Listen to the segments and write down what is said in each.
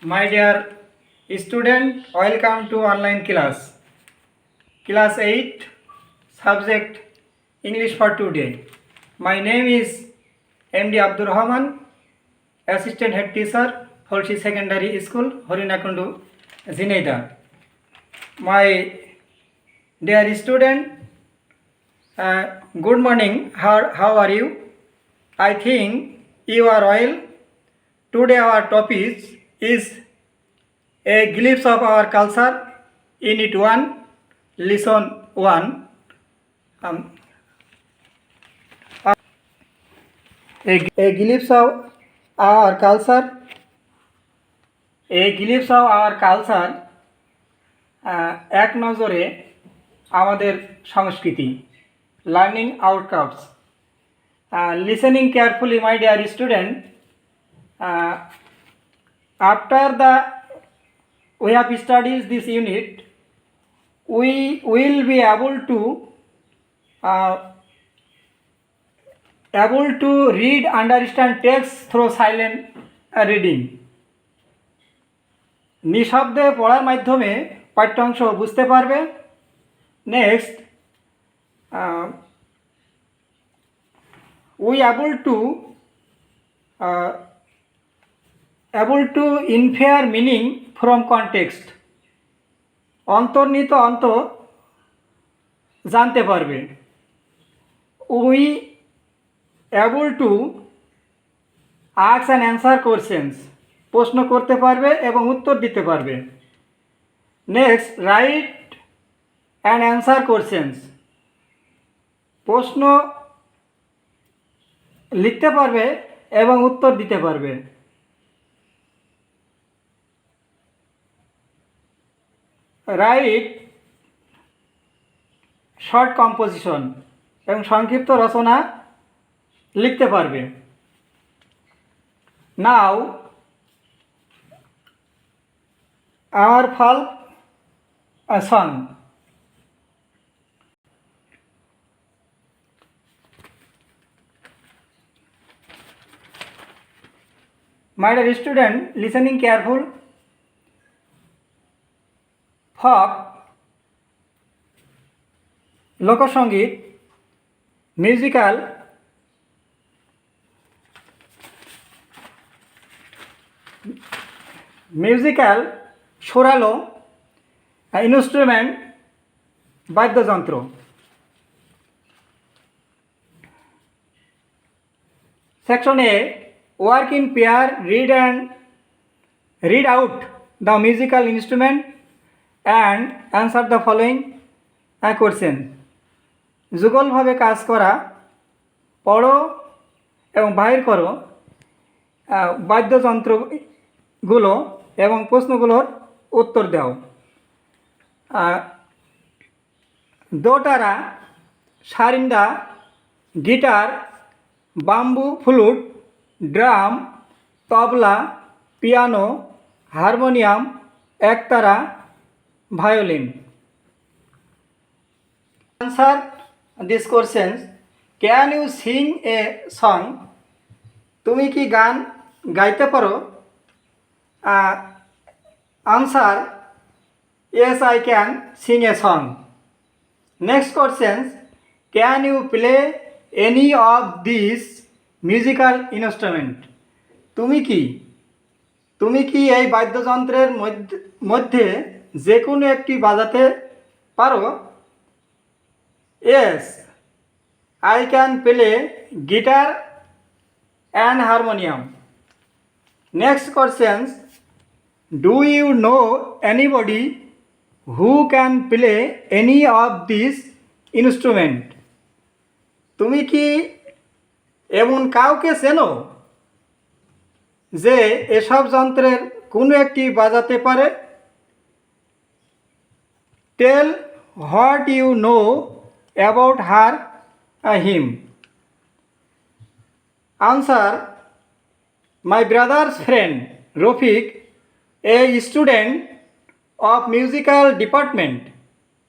My dear student, welcome to online class. Class 8, subject English for today. My name is MD Abdur Rahman, Assistant Head Teacher, Holshi Secondary School, Horinakundu, Zineda. My dear student, good morning. How are you? I think you are well. Today our topic is a glimpse of our culture, Unit 1, Lesson 1. A glimpse of our culture. A glimpse of our culture. এক নজরে আমাদের সংস্কৃতি. Learning outcomes. Listening carefully, my dear student. After we have studied this unit, we will be able to read, understand text through silent reading. নিঃশব্দে পড়ার মাধ্যমে পাঠ্যাংশ বুঝতে পারবে। Next, we able to infer meaning from context. অন্তর্নিহিত অন্ত জানতে পারবে। we able to ask and answer questions. প্রশ্ন করতে পারবে এবং উত্তর দিতে পারবে। Next, right and answer questions. প্রশ্ন লিখতে পারবে এবং উত্তর দিতে পারবে। রাইট শর্ট কম্পোজিশন এবং সংক্ষিপ্ত রচনা লিখতে পারবে। নাও our folk song. My dear student, listening careful. Folk, লোকসঙ্গীত, মিউজিক্যাল, সুরালো, ইনস্ট্রুমেন্ট, বাদ্যযন্ত্র। Section A, work in pair, read out the musical instrument and answer the following question. যুগলভাবে কাজ করা, পড়ো এবং বাহির করো বাদ্যযন্ত্রগুলো এবং প্রশ্নগুলোর উত্তর দাও। দোতারা, সারিন্দা, guitar, bamboo flute, drum, tabla, piano, harmonium, একতারা, violin. Answer these questions. Can you sing a song? তুমি কি গান গাইতে পারো? Answer, yes, I can sing a song. Next questions, can you play any of these musical instrument? তুমি কি এই বাদ্যযন্ত্রের মধ্যে যে কোনো একটি বাজাতে পারো? Yes, I can play guitar and harmonium. Next questions, do you know anybody who can play any of these instrument? তুমি কি এমন কাউকে চেনো যে এসব যন্ত্রের কোনো একটি বাজাতে পারে? Tell what you know about her or him. Answer, my brother's friend Rafik, a student of musical department,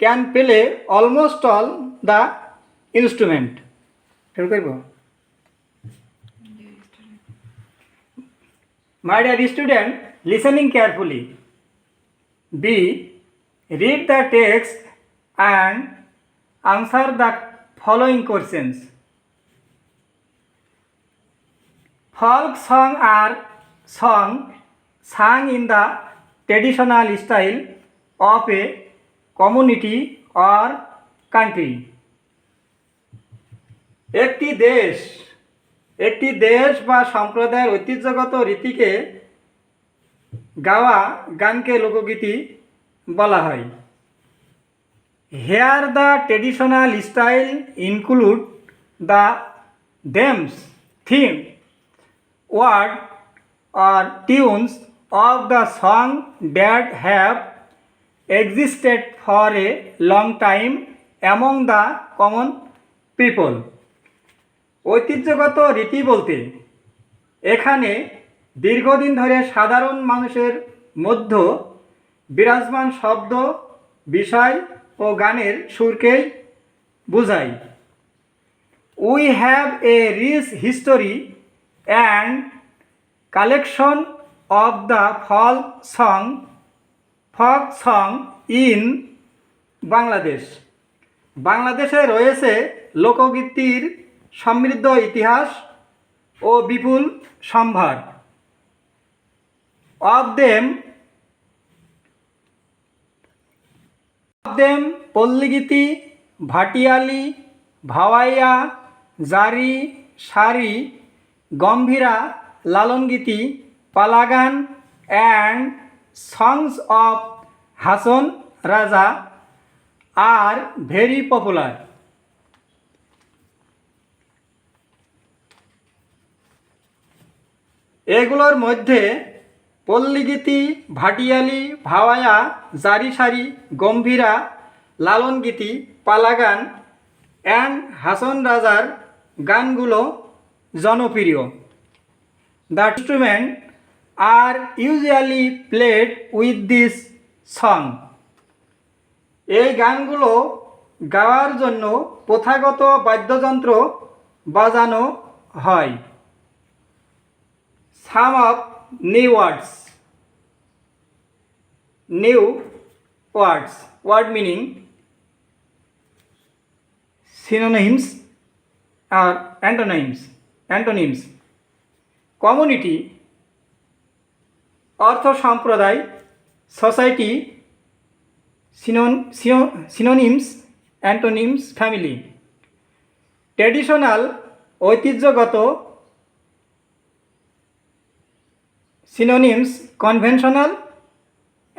can play almost all the instrument. My dear student, listening carefully. B. Read the text and answer the following questions. Folk songs are songs sung in the traditional style of a community or country. একটি দেশ বা সম্প্রদায়ের ঐতিহ্যগত রীতিকে গাওয়া গানকে লোকগীতি বলা হয়। Here the traditional style include the themes, word or tunes of the song that have existed for a long time among the common people. ঐতিহ্যগত রীতি বলতে এখানে দীর্ঘদিন ধরে সাধারণ মানুষের মধ্যে বিরাজমান শব্দ, বিষয় ও গানের সুরকেই বোঝায়। We have a rich history and collection of the folk song in Bangladesh. বাংলাদেশে রয়েছে লোকগীতির সমৃদ্ধ ইতিহাস ও বিপুল সম্ভার। Of them পল্লীগীতি, ভাটিয়ালি, ভাওয়াইয়া, জারি, সারি, গম্ভীরা, লালনগীতি, পালাগান and songs of Hason Raja are very popular. এগুলোর মধ্যে পল্লীগীতি, ভাটিয়ালি, ভাওয়াইয়া, জারি সারি, গম্ভীরা, লালনগীতি, পালাগান অ্যান্ড হাসন রাজার গানগুলো জনপ্রিয়। The instrument are usually played with this song. এই গানগুলো গাওয়ার জন্য প্রথাগত বাদ্যযন্ত্র বাজানো হয়। Some of new words word meaning, synonyms or antonyms. Community অর্থ সম্প্রদায়, society, synonyms, antonyms, family. Traditional ঐতিহ্যগত, synonyms conventional,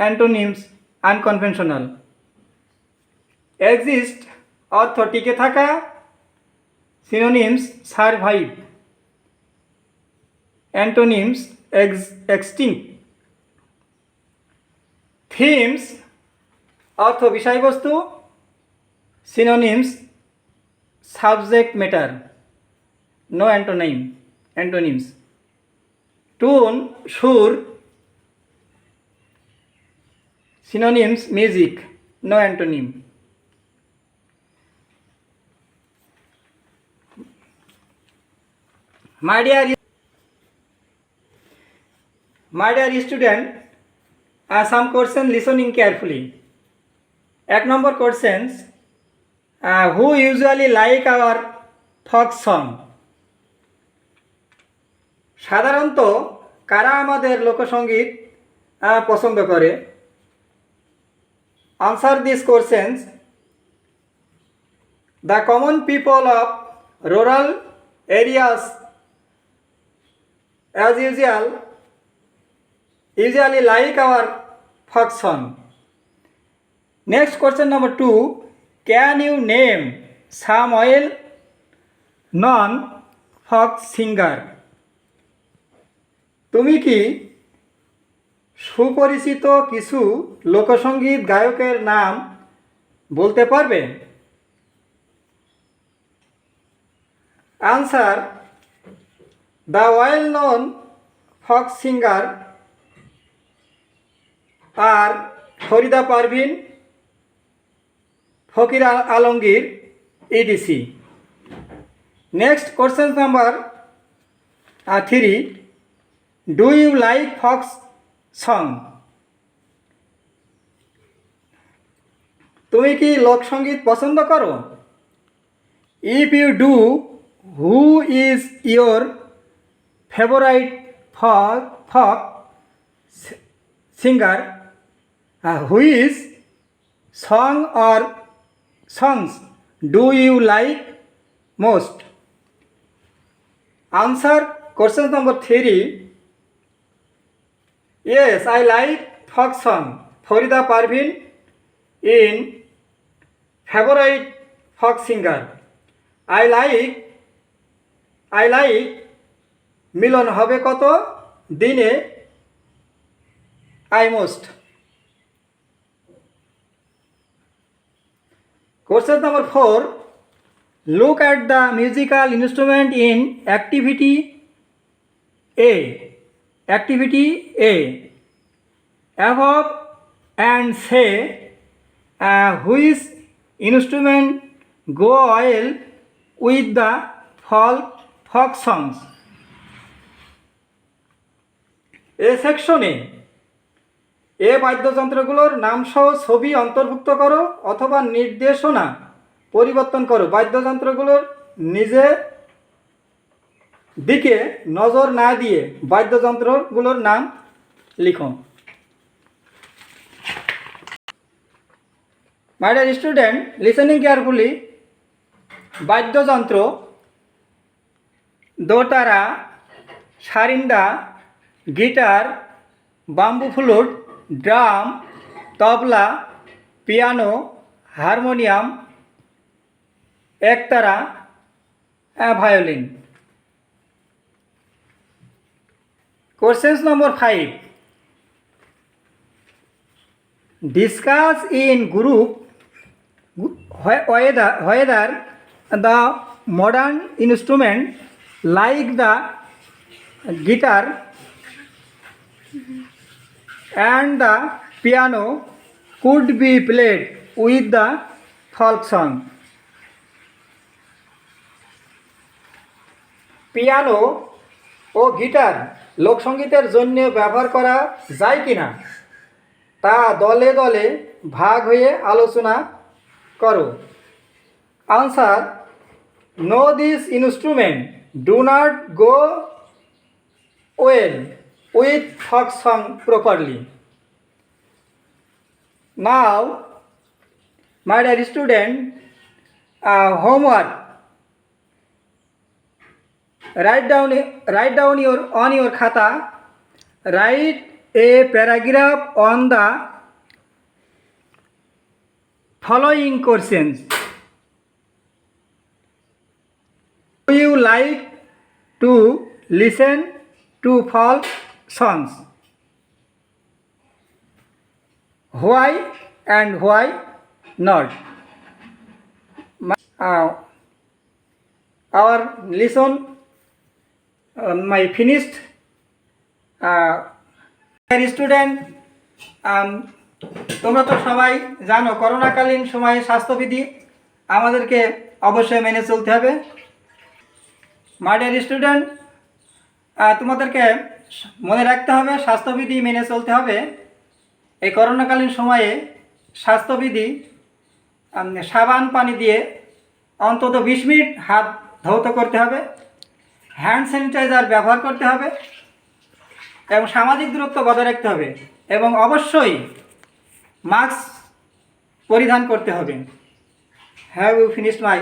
antonyms unconventional. Exist অর্থ টিকে থাকা, synonyms survive, antonyms extinct. Themes অর্থ বিষয়বস্তু, synonyms subject matter, no antonyms. Tune সুর, synonyms music, no antonym. My dear student, some question listening carefully. 1 number questions, who usually like our folk song? সাধারণত কারা আমাদের লোকসঙ্গীত পছন্দ করে? Answer these questions. The common people of rural areas as usually like our folk song. Next question number 2. Can you name some well-known folk singer? তুমি কি সুপরিচিত কিছু লোকসঙ্গীত গায়কের নাম বলতে পারবে? Answer. The well-known folk singer are Farida Parvin, Fakir Alamgir, etc. Next question number 3. Do you like folk song. তুমি কি লোকসঙ্গীত পছন্দ করো? If you do, who is your favorite folk singer? Which song or songs do you like most? Answer question number 3. Yes, I like folk song. Farida Parveen in favorite folk singer. I like মিলন হবে কত দিনে I most. Question number 4. Look at the musical instrument in activity A. Activity A. Above and say which instrument go well with the folk songs. এ সেকশনে এ বাদ্যযন্ত্রগুলোর নামসহ ছবি অন্তর্ভুক্ত করো অথবা নির্দেশনা পরিবর্তন করো। বাদ্যযন্ত্রগুলোর নিজে দিকে নজর না দিয়ে বাদ্যযন্ত্রগুলোর নাম লিখুন। My dear student, listening carefully. বাদ্যযন্ত্র দোতারা, সারিন্দা, guitar, bamboo flute, drum, tabla, piano, harmonium, একতারা, violin. Questions number 5. Discuss in group whether the modern instrument like the guitar and the piano could be played with the folk song. Piano ও guitar লোকসঙ্গীতের জন্য ব্যবহার করা যায় কিনা তা দলে দলে ভাগ হয়ে আলোচনা করো। Answer: no, this instrument do not go well with folk song properly. Now, my dear student, homework. Write down on your khata. Write a paragraph on the following questions. Do you like to listen to folk songs? Why and why not? Our lesson my finished. Student, তোমরা তো সবাই জানো করোনাকালীন সময়ে স্বাস্থ্যবিধি আমাদেরকে অবশ্যই মেনে চলতে হবে। মাই ডিয়ার স্টুডেন্ট, তোমাদেরকে মনে রাখতে হবে স্বাস্থ্যবিধি মেনে চলতে হবে। এই করোনাকালীন সময়ে স্বাস্থ্যবিধি সাবান পানি দিয়ে অন্তত 20 মিনিট হাত ধৌত করতে হবে, হ্যান্ড স্যানিটাইজার ব্যবহার করতে হবে এবং সামাজিক দূরত্ব বজায় রাখতে হবে এবং অবশ্যই মাস্ক পরিধান করতে হবে। Have you finished my